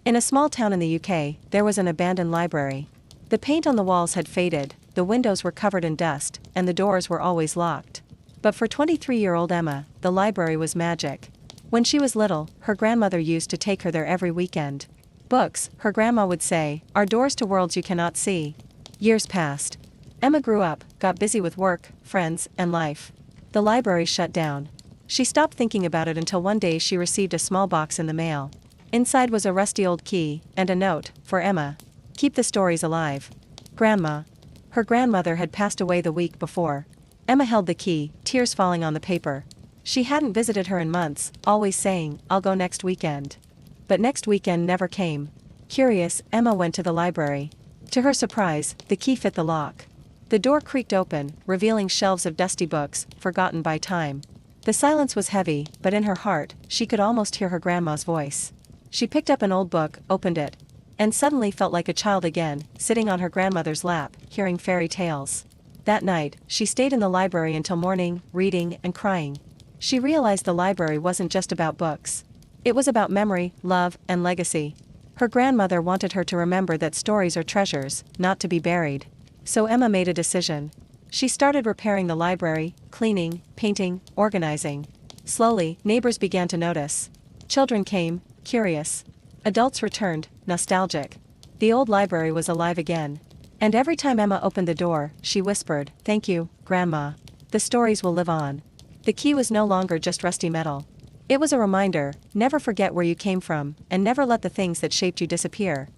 In a small town in the UK, there was an abandoned library. The paint on the walls had faded, the windows were covered in dust, and the doors were always locked. But for 23-year-old Emma, the library was magic. When she was little, her grandmother used to take her there every weekend. Books, her grandma would say, are doors to worlds you cannot see. Years passed. Emma grew up, got busy with work, friends, and life. The library shut down. She stopped thinking about it until one day she received a small box in the mail. Inside was a rusty old key, and a note, for Emma. Keep the stories alive. Grandma. Her grandmother had passed away the week before. Emma held the key, tears falling on the paper. She hadn't visited her in months, always saying, I'll go next weekend. But next weekend never came. Curious, Emma went to the library. To her surprise, the key fit the lock. The door creaked open, revealing shelves of dusty books, forgotten by time. The silence was heavy, but in her heart, she could almost hear her grandma's voice. She picked up an old book, opened it, and suddenly felt like a child again, sitting on her grandmother's lap, hearing fairy tales. That night, she stayed in the library until morning, reading and crying. She realized the library wasn't just about books. It was about memory, love, and legacy. Her grandmother wanted her to remember that stories are treasures, not to be buried. So Emma made a decision. She started repairing the library, cleaning, painting, organizing. Slowly, neighbors began to notice. Children came, curious. Adults returned, nostalgic. The old library was alive again. And every time Emma opened the door, she whispered, "Thank you, Grandma. The stories will live on." The key was no longer just rusty metal. It was a reminder, never forget where you came from, and never let the things that shaped you disappear.